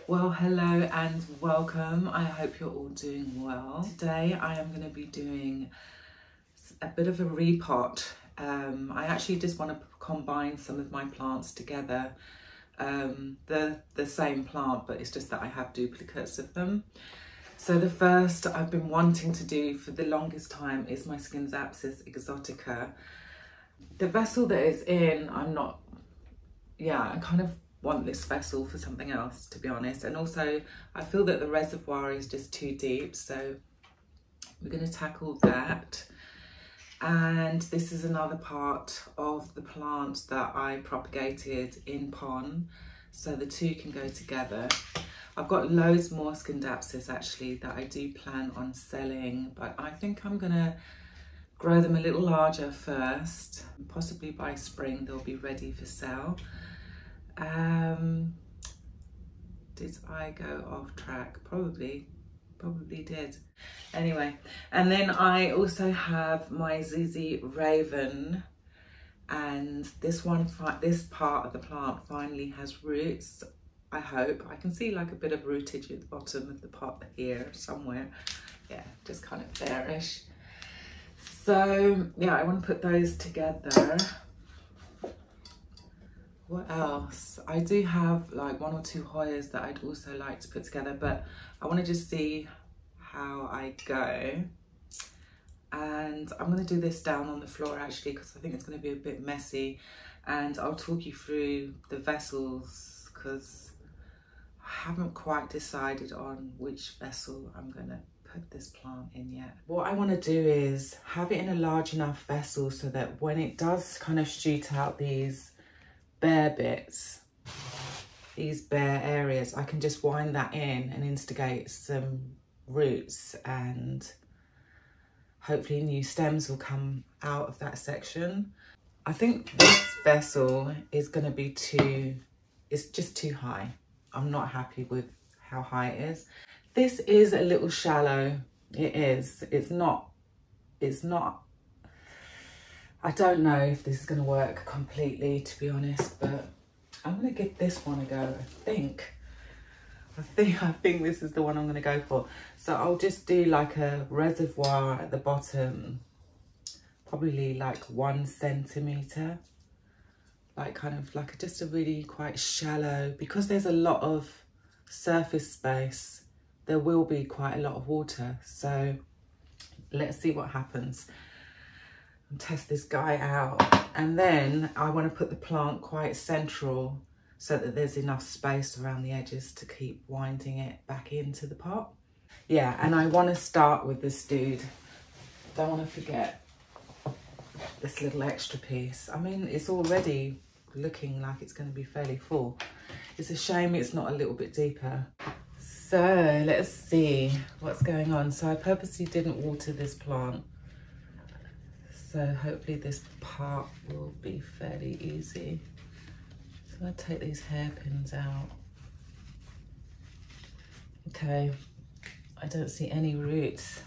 Well, hello and welcome. I hope you're all doing well. Today I am going to be doing a bit of a repot. I actually just want to combine some of my plants together. They're the same plant, but it's just that I have duplicates of them. So the first I've been wanting to do for the longest time is my Scindapsus Exotica. The vessel that it's in, I kind of want this vessel for something else, to be honest. And also I feel that the reservoir is just too deep, so we're going to tackle that. And this is another part of the plant that I propagated in pon, so the two can go together. I've got loads more Scindapsus actually that I do plan on selling, but I think I'm gonna grow them a little larger first. Possibly by spring they'll be ready for sale. Did I go off track? Probably did. Anyway, and then I also have my ZZ Raven, and this part of the plant finally has roots. I hope. I can see like a bit of rootage at the bottom of the pot here somewhere. Yeah, just kind of there-ish. So yeah, I want to put those together. What else? I do have like 1 or 2 Hoyas that I'd also like to put together, but I want to just see how I go. And I'm going to do this down on the floor actually, because I think it's going to be a bit messy, and I'll talk you through the vessels because I haven't quite decided on which vessel I'm going to put this plant in yet. What I want to do is have it in a large enough vessel so that when it does kind of shoot out these bare bits, these bare areas, I can just wind that in and instigate some roots, and hopefully new stems will come out of that section. I think this vessel is going to be it's just too high. I'm not happy with how high it is. This is a little shallow. It is. It's not. I don't know if this is going to work completely, to be honest, but I'm going to give this one a go. I think this is the one I'm going to go for. So I'll just do like a reservoir at the bottom, probably like 1 centimetre, like kind of like just a really quite shallow, because there's a lot of surface space, there will be quite a lot of water. So let's see what happens. Test this guy out, and then I want to put the plant quite central so that there's enough space around the edges to keep winding it back into the pot. Yeah, and I want to start with this dude. Don't want to forget this little extra piece. I mean, it's already looking like it's going to be fairly full. It's a shame it's not a little bit deeper. So let's see what's going on. So I purposely didn't water this plant, so hopefully this part will be fairly easy. So I'm going to take these hairpins out. Okay, I don't see any roots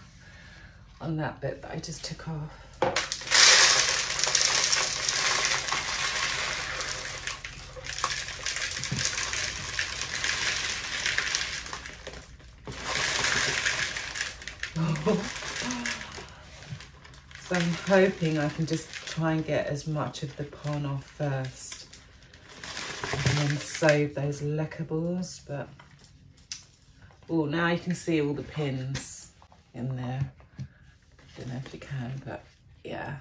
on that bit that I just took off. So I'm hoping I can just try and get as much of the pon off first and then save those leckables. But oh, now you can see all the pins in there. Don't know if you can, but yeah.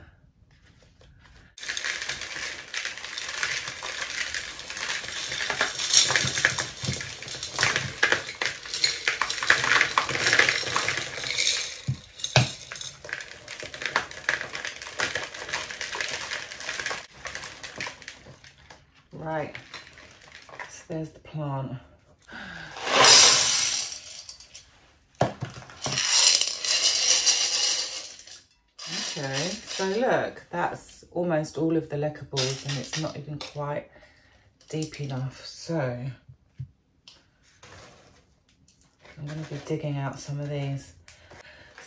Right, so there's the plant. Okay, so look, that's almost all of the leckables and it's not even quite deep enough. So I'm going to be digging out some of these.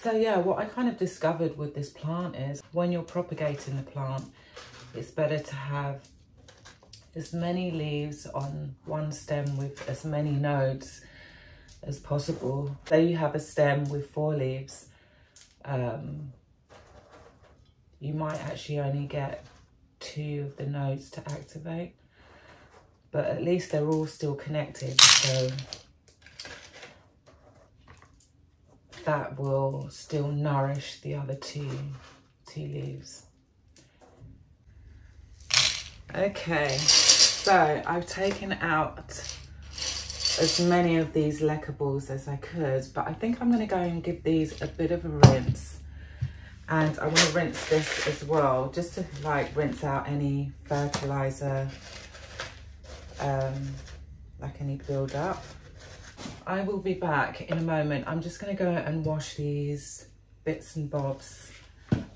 So yeah, what I kind of discovered with this plant is when you're propagating the plant, it's better to have as many leaves on one stem with as many nodes as possible. Say you have a stem with 4 leaves, you might actually only get 2 of the nodes to activate, but at least they're all still connected, so that will still nourish the other two leaves. Okay, so I've taken out as many of these leckables as I could, but I think I'm going to go and give these a bit of a rinse. And I want to rinse this as well, just to like rinse out any fertilizer, like any build-up. I will be back in a moment. I'm just going to go and wash these bits and bobs,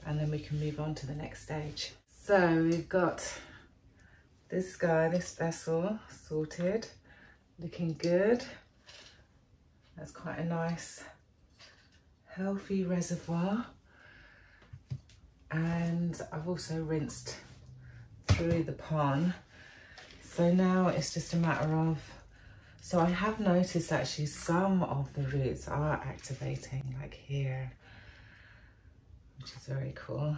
and then we can move on to the next stage. So we've got this guy, this vessel sorted, looking good. That's quite a nice, healthy reservoir. And I've also rinsed through the pond. So now it's just a matter of, so I have noticed actually some of the roots are activating, like here, which is very cool.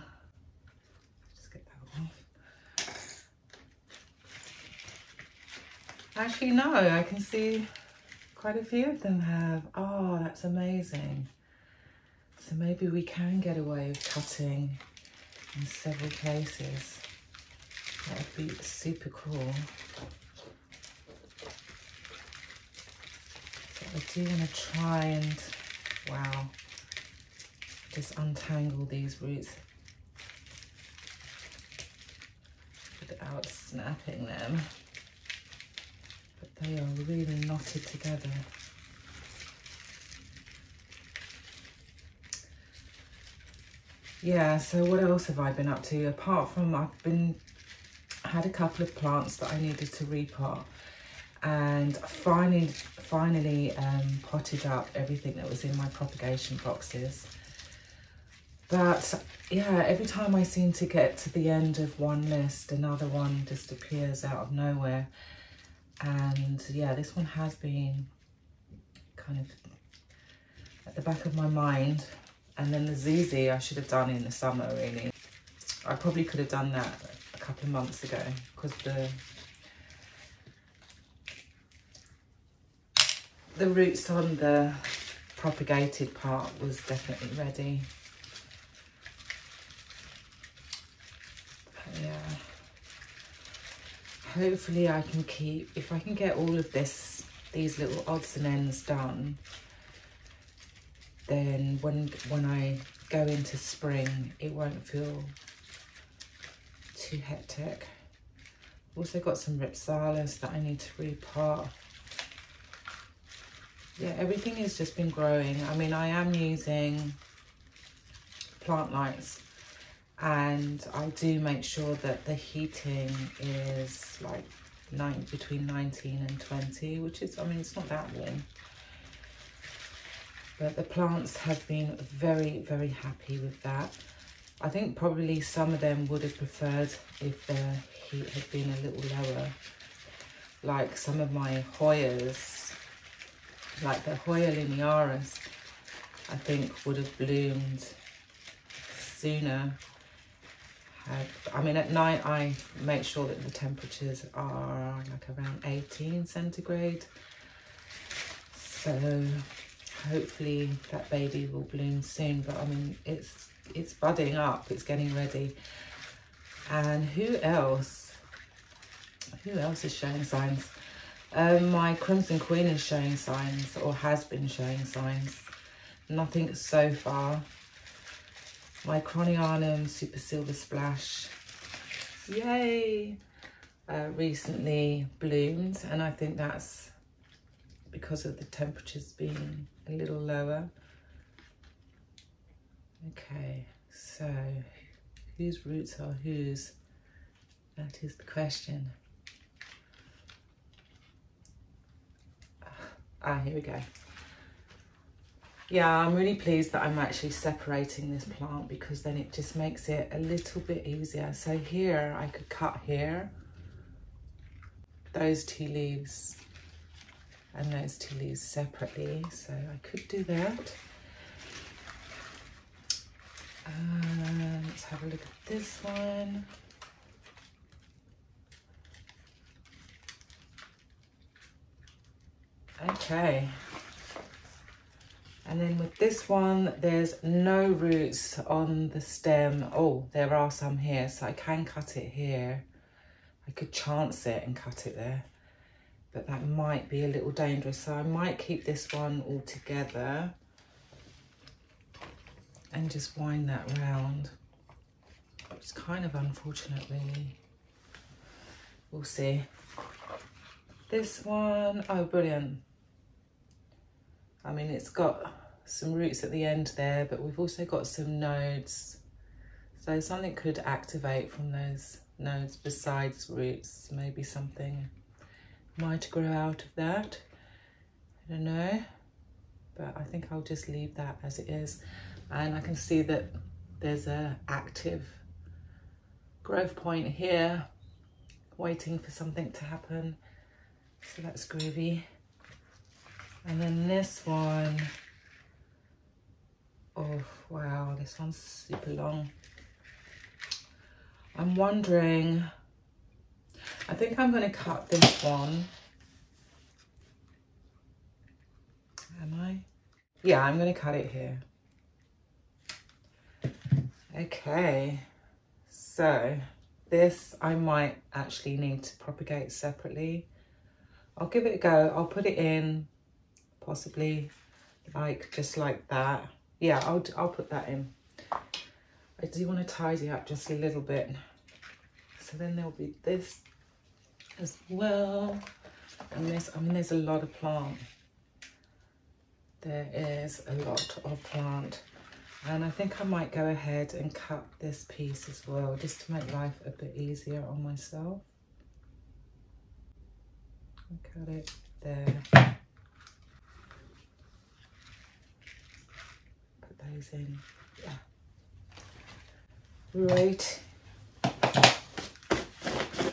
Just get that off. Actually, no, I can see quite a few of them have. Oh, that's amazing. So maybe we can get away with cutting in several places. That would be super cool. So I do want to try and, wow, just untangle these roots without snapping them. They are really knotted together. Yeah, so what else have I been up to? Apart from had a couple of plants that I needed to repot, and finally potted up everything that was in my propagation boxes. But yeah, every time I seem to get to the end of one list, another one just appears out of nowhere. And yeah, this one has been kind of at the back of my mind. And then the ZZ I should have done in the summer, really. I probably could have done that a couple of months ago, because the roots on the propagated part was definitely ready. But yeah. Hopefully I can keep, if I can get all of these little odds and ends done, then when I go into spring, it won't feel too hectic. Also got some Ripsalis that I need to repot. Yeah, everything has just been growing. I mean, I am using plant lights, and I do make sure that the heating is like between 19 and 20, which is, I mean, it's not that warm. But the plants have been very, very happy with that. I think probably some of them would have preferred if the heat had been a little lower. Like some of my Hoyas, like the Hoya linearis, I think would have bloomed sooner. I mean, at night I make sure that the temperatures are like around 18 centigrade. So hopefully that baby will bloom soon. But I mean, it's budding up, it's getting ready. And who else is showing signs? My Crimson Queen is showing signs, or has been showing signs. Nothing so far. My Cronianum Super Silver Splash, yay, recently bloomed, and I think that's because of the temperatures being a little lower. Okay, so whose roots are whose? That is the question. Here we go. Yeah, I'm really pleased that I'm actually separating this plant, because then it just makes it a little bit easier. So here, I could cut here, those two leaves and those two leaves separately, so I could do that. Let's have a look at this one. Okay. And then with this one, there's no roots on the stem. Oh, there are some here, so I can cut it here. I could chance it and cut it there, but that might be a little dangerous. So I might keep this one all together and just wind that round. It's kind of unfortunate, really. We'll see. This one, oh, brilliant. I mean, it's got some roots at the end there, but we've also got some nodes. So something could activate from those nodes besides roots. Maybe something might grow out of that. I don't know, but I think I'll just leave that as it is. And I can see that there's a active growth point here, waiting for something to happen. So that's groovy. And then this one, oh wow, this one's super long. I'm wondering, I think I'm going to cut this one. Am I? Yeah, I'm going to cut it here. Okay, so this I might actually need to propagate separately. I'll give it a go. I'll put it in, possibly like just like that. Yeah, I'll put that in. I do want to tidy up just a little bit. So then there'll be this as well. And this, I mean, there's a lot of plant. There is a lot of plant. And I think I might go ahead and cut this piece as well, just to make life a bit easier on myself. Cut it there. Put those in. Yeah. Right.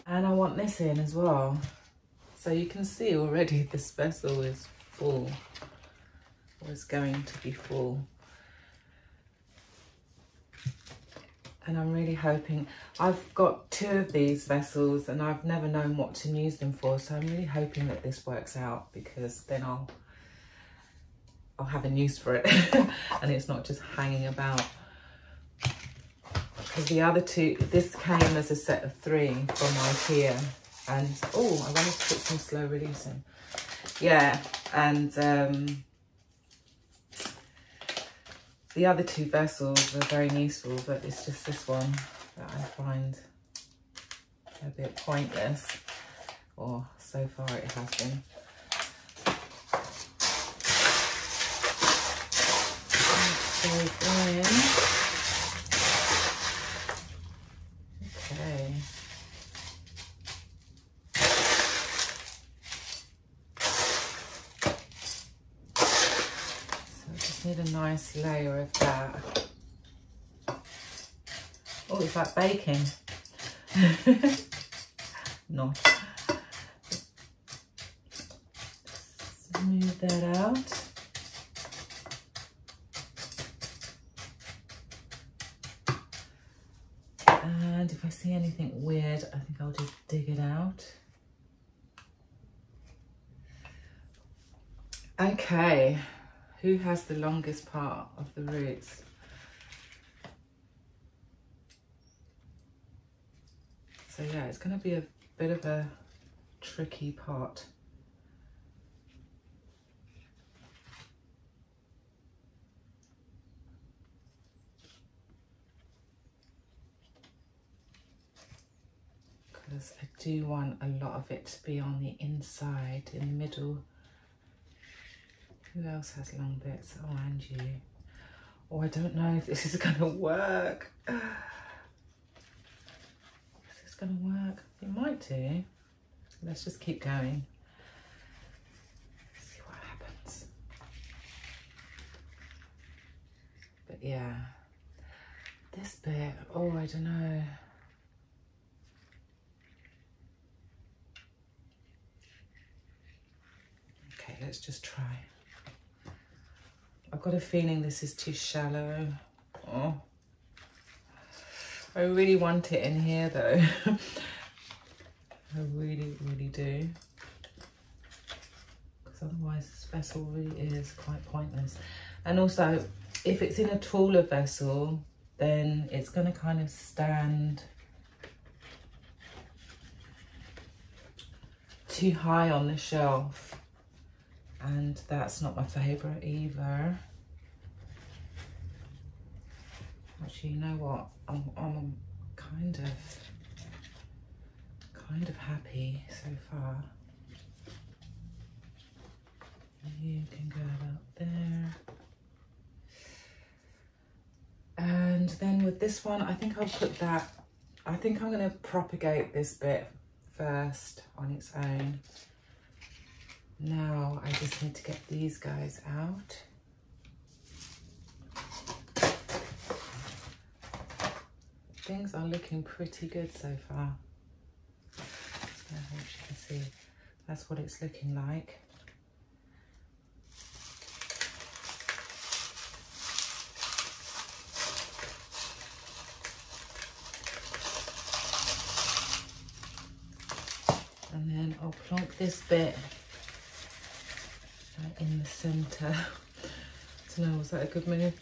And I want this in as well. So you can see already this vessel is full, or is going to be full. And I'm really hoping, I've got 2 of these vessels and I've never known what to use them for. So I'm really hoping that this works out, because then I'll have a use for it and it's not just hanging about. Because the other 2, this came as a set of 3 from IKEA, and oh, I wanted to put some slow release in. Yeah, and the other 2 vessels are very useful, but it's just this one that I find a bit pointless, or so far it has been. Okay. Need a nice layer of that. Oh, it's like baking. Not. Smooth that out. And if I see anything weird, I think I'll just dig it out. Okay. Who has the longest part of the roots? So yeah, it's going to be a bit of a tricky part. Because I do want a lot of it to be on the inside, in the middle. Who else has long bits? Oh, and you. Oh, I don't know if this is going to work. Is this going to work? It might do. Let's just keep going. See what happens. But yeah, this bit, oh, I don't know. let's just try. I've got a feeling this is too shallow. Oh, I really want it in here though. I really, really do. Because otherwise this vessel really is quite pointless. And also, if it's in a taller vessel, then it's going to kind of stand too high on the shelf. And that's not my favourite either. Actually, you know what? I'm kind of happy so far. You can go about there. And then with this one, I think I'll put that, I think I'm going to propagate this bit first on its own. Now I just need to get these guys out. Things are looking pretty good so far. So I hope you can see that's what it's looking like. And then I'll plonk this bit in the centre. I don't know, was that a good move?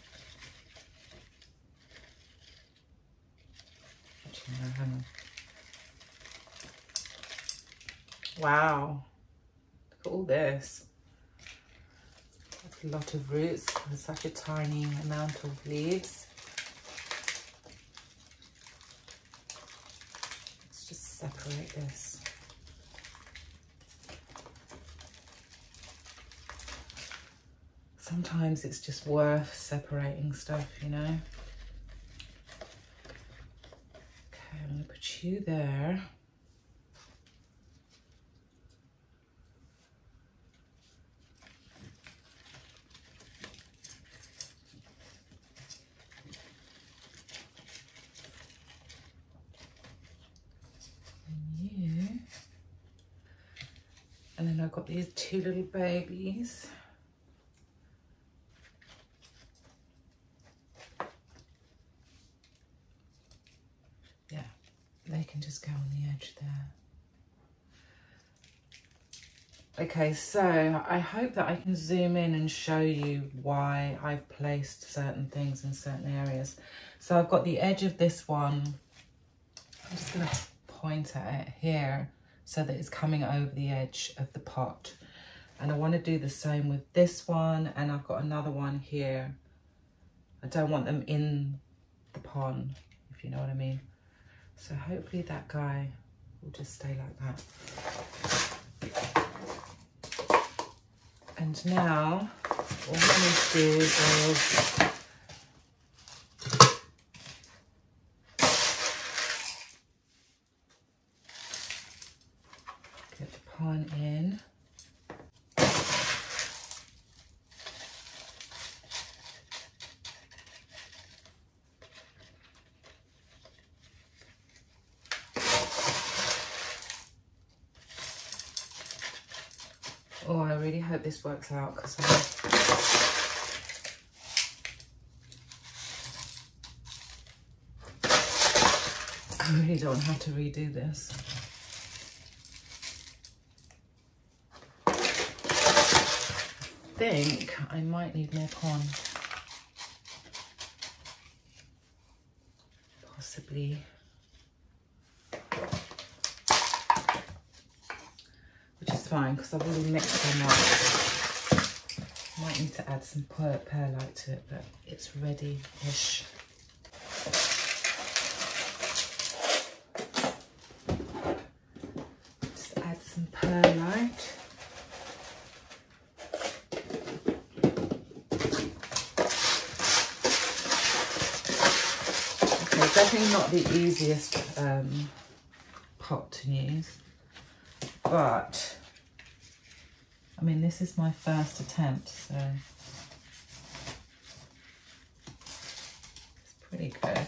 Actually, no, hang on. Wow, look at all this. That's a lot of roots and such a tiny amount of leaves. Let's just separate this. Sometimes it's just worth separating stuff, you know. Okay, I'm going to put you there. And you. And then I've got these two little babies. They can just go on the edge there. Okay, so I hope that I can zoom in and show you why I've placed certain things in certain areas. So I've got the edge of this one. I'm just going to point at it here so that it's coming over the edge of the pot. And I want to do the same with this one, and I've got another one here. I don't want them in the pond, if you know what I mean. So hopefully that guy will just stay like that. And now all I'm going to do is get the pond in. Oh, I really hope this works out because I really don't have to redo this. I think I might need more pond. Possibly. Fine, because I've already mixed them up. Might need to add some perlite to it, but it's ready-ish. Just add some perlite. Okay, definitely not the easiest pot to use, but I mean, this is my first attempt, so it's pretty good.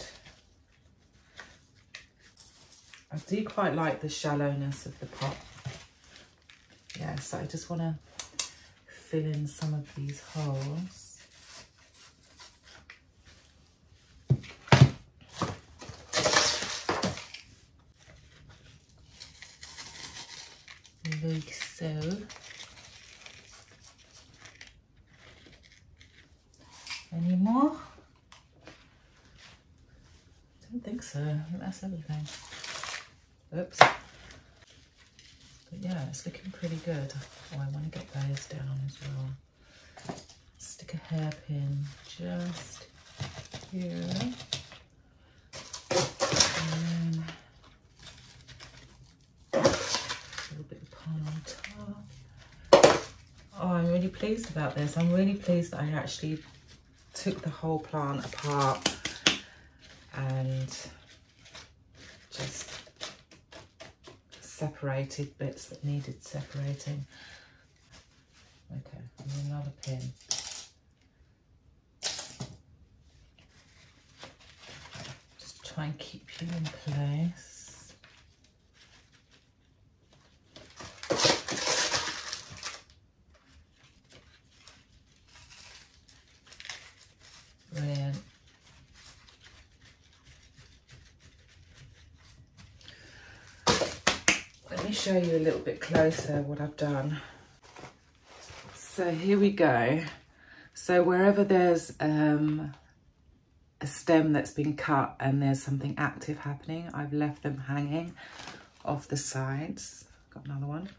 I do quite like the shallowness of the pot. Yeah, so I just want to fill in some of these holes. Like so. Any more? I don't think so. I think that's everything. Oops. But yeah, it's looking pretty good. Oh, I want to get those down as well. Stick a hairpin just here. And then a little bit of pine on top. Oh, I'm really pleased about this. I'm really pleased that I actually took the whole plant apart and just separated bits that needed separating. Okay, and another pin. Just try and keep you in place. Brilliant. Let me show you a little bit closer what I've done. So here we go. So wherever there's a stem that's been cut and there's something active happening, I've left them hanging off the sides. Got another one.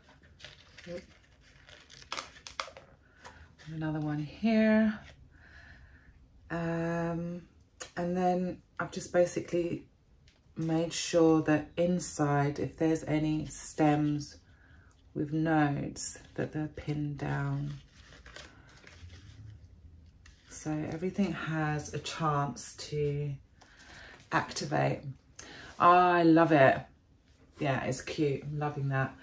Another one here. And then I've just basically made sure that inside, if there's any stems with nodes, that they're pinned down. So everything has a chance to activate. Oh, I love it. Yeah, it's cute. I'm loving that.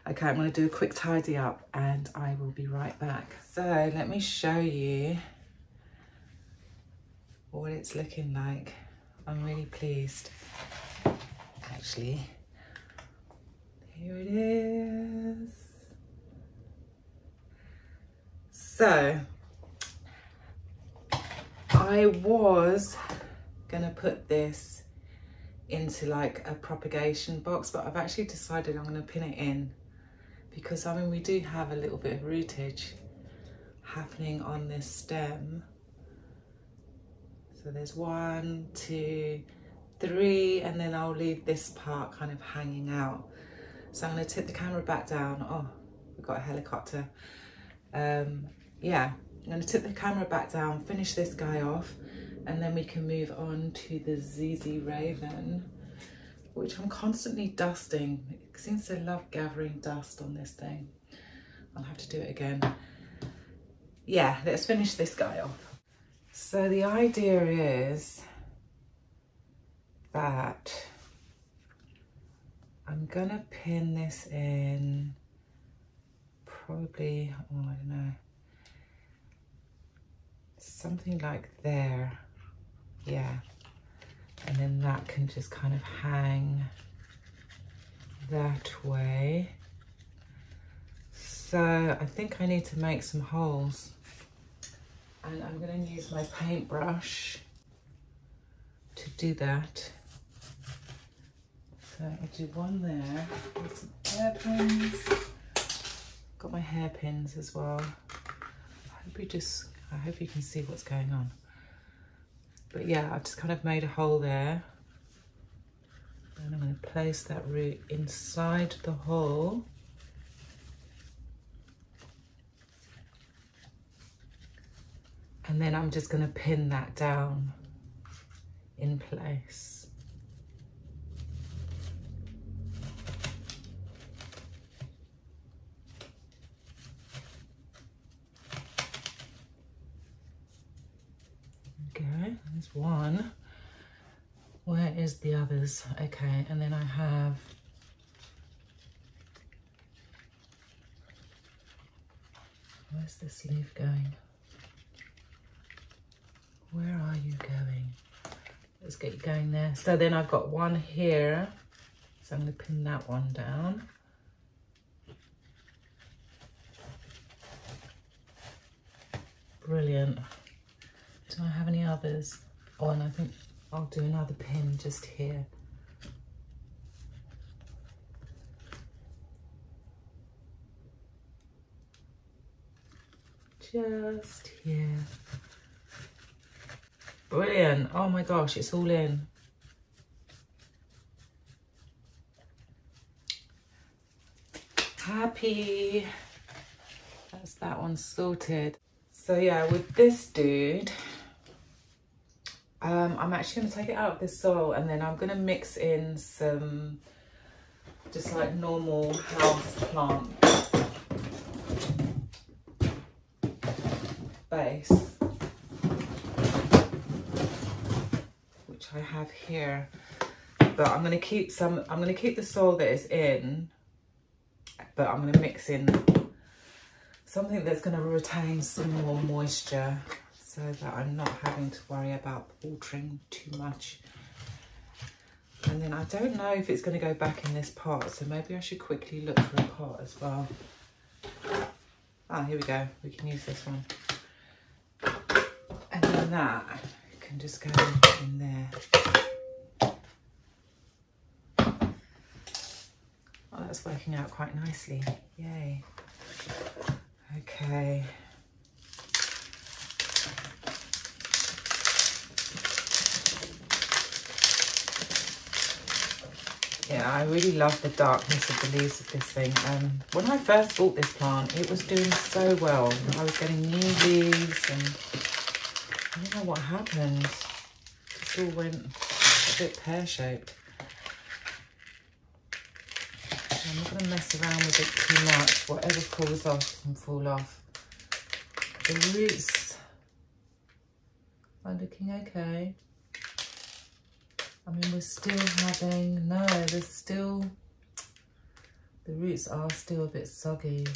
Okay, I'm going to do a quick tidy up and I will be right back. So let me show you what it's looking like. I'm really pleased. Actually, here it is. So I was gonna put this into like a propagation box, but I've actually decided I'm gonna pin it in because I mean we do have a little bit of rootage happening on this stem. So there's 1, 2, 3, and then I'll leave this part kind of hanging out. So I'm going to tip the camera back down. Oh, we've got a helicopter. Yeah, I'm going to tip the camera back down, finish this guy off, and then we can move on to the ZZ Raven, which I'm constantly dusting. It seems to love gathering dust on this thing. I'll have to do it again. Yeah, let's finish this guy off. So the idea is that I'm gonna pin this in probably, oh, I don't know, something like there, yeah. And then that can just kind of hang that way. So I think I need to make some holes. And I'm going to use my paintbrush to do that. So I'll do one there with some hairpins. Got my hairpins as well. I hope you can see what's going on. But yeah, I've just kind of made a hole there. And I'm going to place that root inside the hole. And then I'm just going to pin that down in place. Okay, there's one. Where is the others? Okay, and then I have where's this leaf going? Where are you going? Let's get you going there. So then I've got one here. So I'm going to pin that one down. brilliant. Do I have any others? Oh, and I think I'll do another pin just here. Just here. Brilliant. Oh my gosh, it's all in. Happy. That's that one sorted. So yeah, with this dude, I'm actually going to take it out of this soil and then I'm going to mix in some just like normal house plant base, which I have here. But I'm going to keep the soil that is in, but I'm going to mix in something that's going to retain some more moisture so that I'm not having to worry about watering too much. And then I don't know if it's going to go back in this pot, so maybe I should quickly look for a pot as well. Ah, here we go. We can use this one. And then that can just go in there. Oh, that's working out quite nicely. Yay. Okay. Yeah, I really love the darkness of the leaves of this thing. When I first bought this plant, it was doing so well. I was getting new leaves and I don't know what happened. It just all went a bit pear-shaped. I'm not going to mess around with it too much. Whatever falls off can fall off. The roots are looking okay. I mean, we're still having, no, there's still, the roots are still a bit soggy.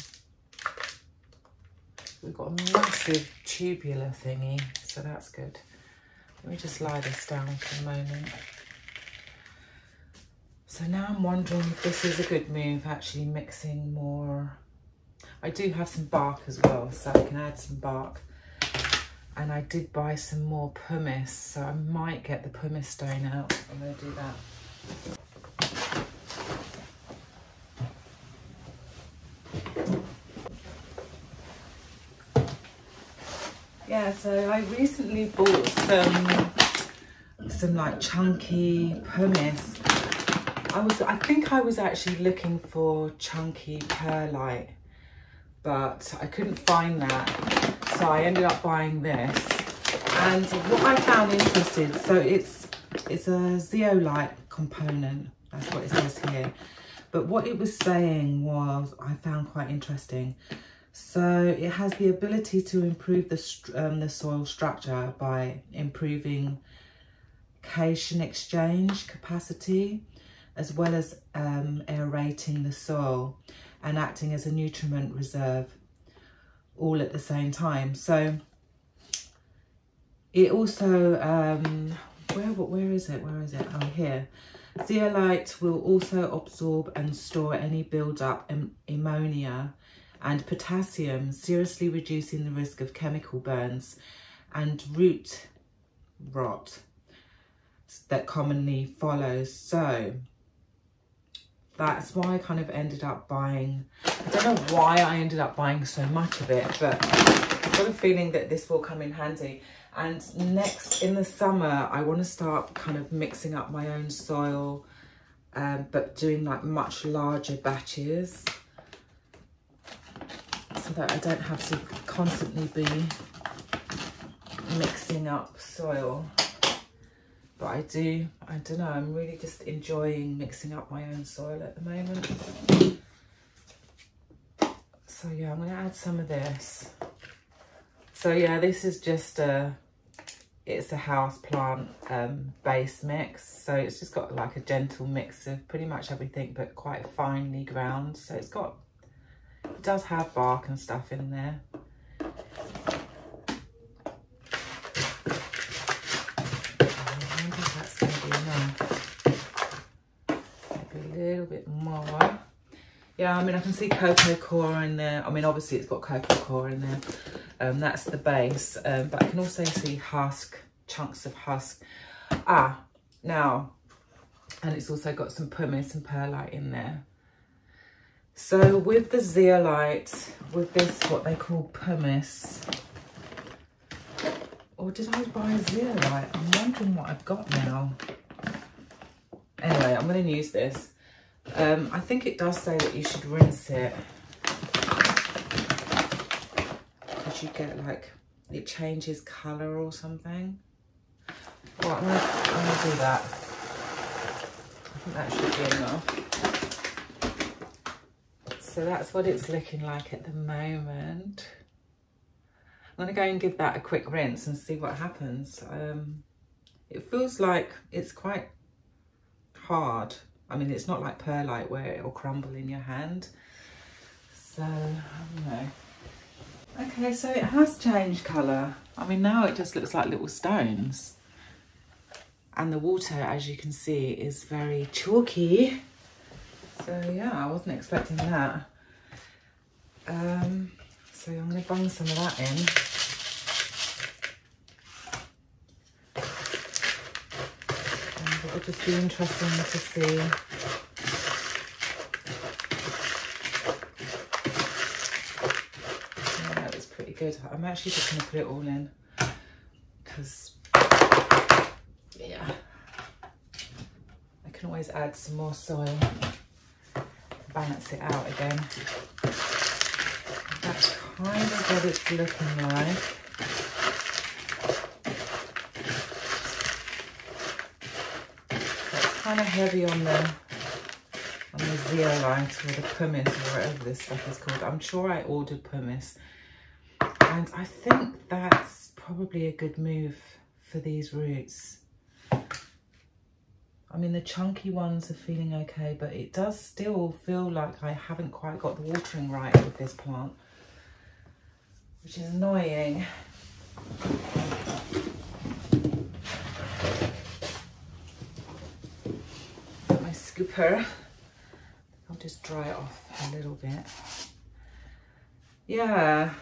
We've got a massive tubular thingy, so that's good. Let me just lie this down for a moment. So now I'm wondering if this is a good move, actually mixing more. I do have some bark as well, so I can add some bark. And I did buy some more pumice, so I might get the pumice stone out. I'm going to do that. Yeah, so I recently bought some like chunky pumice. I think I was actually looking for chunky perlite, but I couldn't find that. So I ended up buying this, and what I found interesting, so it's a zeolite component, that's what it says here, but what it was saying was, I found quite interesting. So it has the ability to improve the soil structure by improving cation exchange capacity, as well as aerating the soil and acting as a nutrient reserve, all at the same time. So it also, where is it? Oh, here. Zeolite will also absorb and store any build-up ammonia and potassium, seriously reducing the risk of chemical burns and root rot that commonly follows. So that's why I kind of ended up buying, I don't know why I ended up buying so much of it, but I've got a feeling that this will come in handy. And next, in the summer, I want to start kind of mixing up my own soil, but doing like much larger batches, so that I don't have to constantly be mixing up soil. But I don't know, I'm really just enjoying mixing up my own soil at the moment. So yeah, I'm going to add some of this. So yeah, this is just it's a house plant base mix. So it's just got like a gentle mix of pretty much everything, but quite finely ground. So it does have bark and stuff in there. A little bit more. Yeah, I mean, I can see cocoa coir in there. I mean, obviously it's got cocoa coir in there. That's the base, but I can also see chunks of husk. Now, and it's also got some pumice and perlite in there. So with the zeolite, with this, what they call pumice, or did I buy zeolite? I'm wondering what I've got now. Anyway, I'm going to use this. I think it does say that you should rinse it. Because you get like, it changes colour or something. Well, I'm gonna do that. I think that should be enough. So that's what it's looking like at the moment. I'm gonna go and give that a quick rinse and see what happens. It feels like it's quite hard. I mean, it's not like perlite where it'll crumble in your hand. So, I don't know. Okay, so it has changed colour. I mean, now it just looks like little stones. And the water, as you can see, is very chalky. So yeah, I wasn't expecting that. So I'm going to bung some of that in. And it'll just be interesting to see. Yeah, that was pretty good. I'm actually just going to put it all in because, yeah, I can always add some more soil, balance it out again. That's kind of what it's looking like. So it's kind of heavy on the zeolite or the pumice or whatever this stuff is called. I'm sure I ordered pumice, and I think that's probably a good move for these roots. I mean, the chunky ones are feeling okay, but it does still feel like I haven't quite got the watering right with this plant, which is annoying. Got my scooper. I'll just dry it off a little bit. Yeah,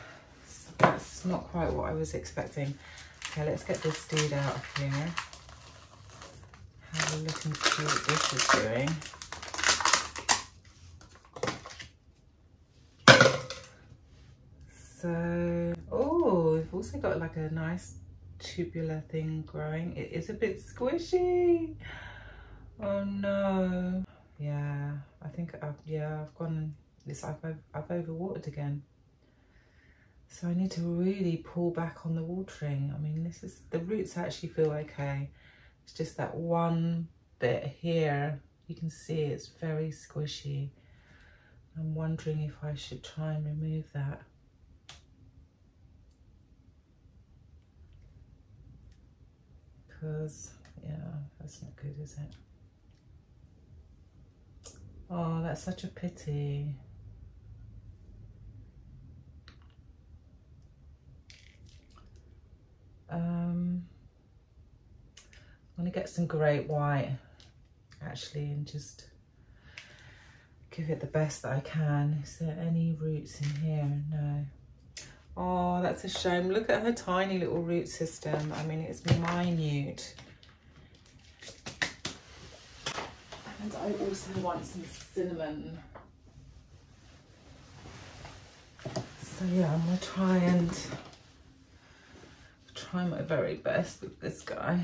that's not quite what I was expecting. Okay, let's get this dude out of here. Have a look and see what this is doing. So, oh, we've also got like a nice tubular thing growing. It is a bit squishy. Oh no. Yeah, I think I've gone this. I've overwatered again. So I need to really pull back on the watering. I mean, the roots actually feel okay. It's just that one bit here, you can see it's very squishy. I'm wondering if I should try and remove that. Because, yeah, that's not good, is it? Oh, that's such a pity. I'm going to get some great white, actually, and just give it the best that I can. Is there any roots in here? No. Oh, that's a shame. Look at her tiny little root system. I mean, it's minute. And I also want some cinnamon. So yeah, I'm going to try my very best with this guy.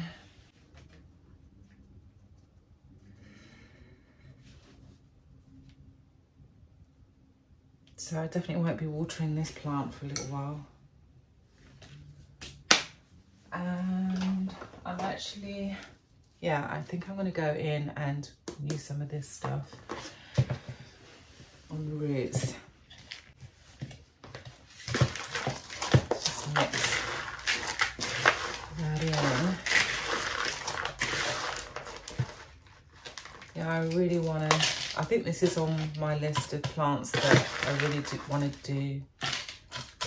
So I definitely won't be watering this plant for a little while. And I'm actually, yeah, I think I'm going to go in and use some of this stuff on the roots. Just mix that in. Yeah, I really want to, I think this is on my list of plants that I really want to do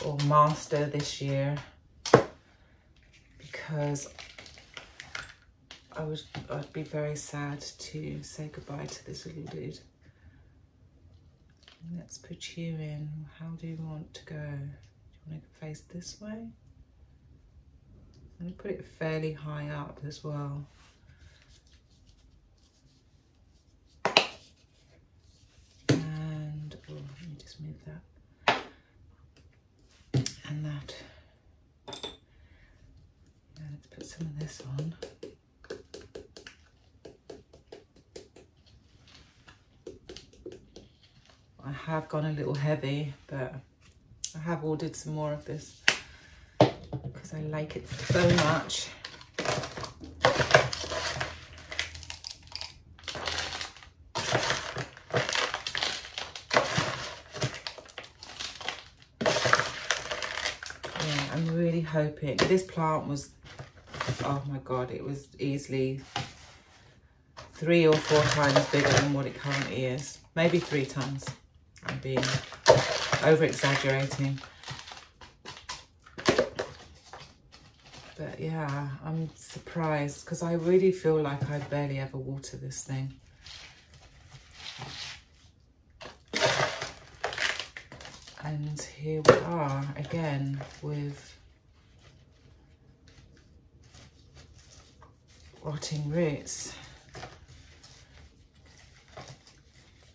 or master this year, because I'd be very sad to say goodbye to this little dude. Let's put you in. How do you want to go? Do you want to face this way. I'm going to put it fairly high up as well. And oh, let me just move that. And that. Yeah, let's put some of this on. I have gone a little heavy, but I have ordered some more of this because I like it so much. Yeah, I'm really hoping. This plant was, oh my God, it was easily 3 or 4 times bigger than what it currently is. Maybe 3 times. I'm being over exaggerating. But yeah, I'm surprised because I really feel like I barely ever water this thing. And here we are again with rotting roots.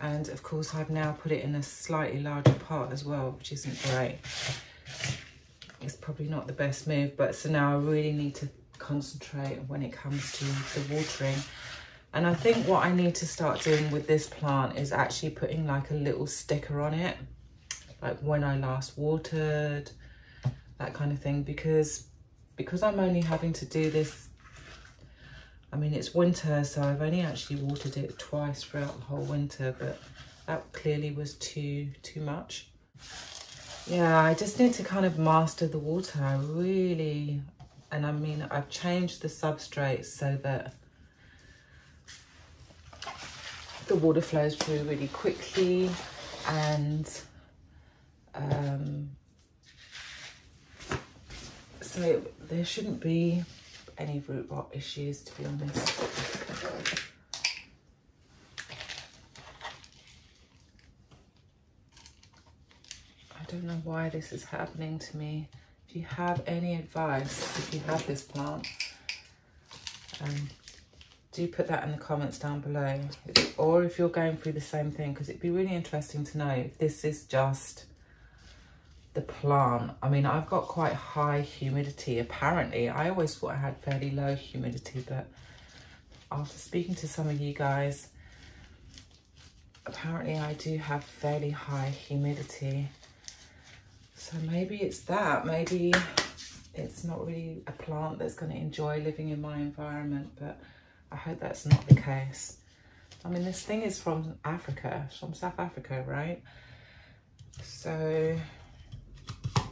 And of course I've now put it in a slightly larger pot as well, which isn't great. It's probably not the best move, but so now I really need to concentrate when it comes to the watering. And I think what I need to start doing with this plant is actually putting like a little sticker on it, like when I last watered, that kind of thing, because I'm only having to do this. I mean, it's winter, so I've only actually watered it twice throughout the whole winter, but that clearly was too much. Yeah, I just need to kind of master the water. I really, and I mean, I've changed the substrate so that the water flows through really quickly, and so there shouldn't be any root rot issues, to be honest. I don't know why this is happening to me. If you have any advice, if you have this plant, do put that in the comments down below. Or if you're going through the same thing, because it'd be really interesting to know if this is just the plant. I mean, I've got quite high humidity apparently. I always thought I had fairly low humidity, but after speaking to some of you guys, apparently I do have fairly high humidity. So maybe it's that. Maybe it's not really a plant that's going to enjoy living in my environment, but I hope that's not the case. I mean, this thing is from Africa, from South Africa, right? So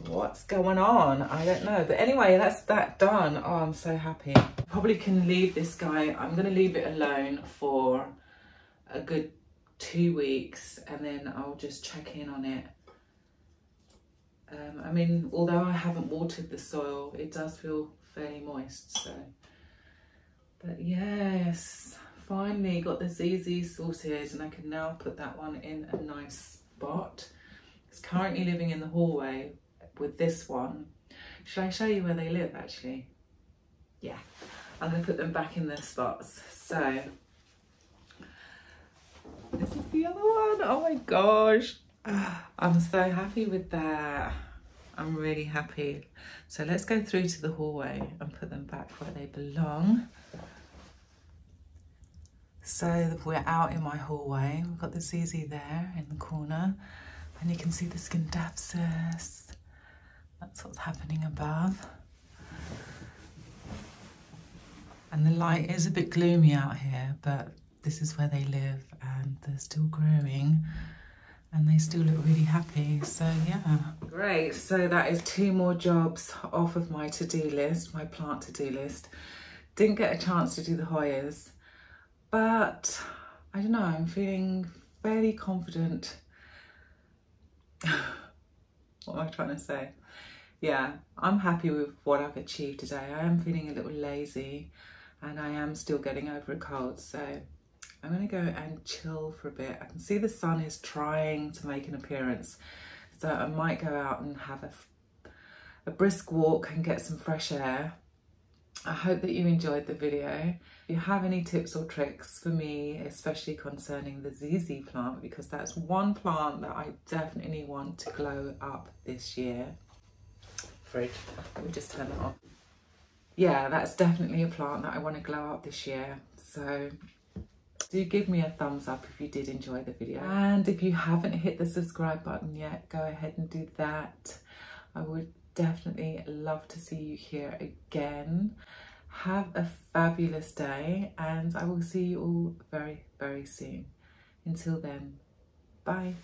what's going on? I don't know. But anyway, that's that done. Oh, I'm so happy. Probably can leave this guy. I'm going to leave it alone for a good 2 weeks, and then I'll just check in on it. I mean, although I haven't watered the soil, it does feel fairly moist, so. But yes, finally got the ZZ sorted, and I can now put that one in a nice spot. It's currently living in the hallway with this one. Should I show you where they live actually? Yeah, I'm going to put them back in their spots. So this is the other one. Oh my gosh, I'm so happy with that. I'm really happy. So let's go through to the hallway and put them back where they belong. So we're out in my hallway. We've got the ZZ there in the corner, and you can see the Scindapsus. That's what's happening above. And the light is a bit gloomy out here, but this is where they live, and they're still growing, and they still look really happy. So yeah, great. So that is 2 more jobs off of my to-do list, my plant to-do list. Didn't get a chance to do the Hoyas, but I don't know, I'm feeling fairly confident. What am I trying to say? Yeah, I'm happy with what I've achieved today. I am feeling a little lazy, and I am still getting over a cold, so I'm going to go and chill for a bit. I can see the sun is trying to make an appearance, so I might go out and have a brisk walk and get some fresh air. I hope that you enjoyed the video. If you have any tips or tricks for me, especially concerning the ZZ plant, because that's one plant that I definitely want to glow up this year. Fridge, let me just turn that off. Yeah, that's definitely a plant that I want to glow up this year. So do give me a thumbs up if you did enjoy the video. And if you haven't hit the subscribe button yet, go ahead and do that. I would definitely love to see you here again. Have a fabulous day, and I will see you all very, very soon. Until then, bye.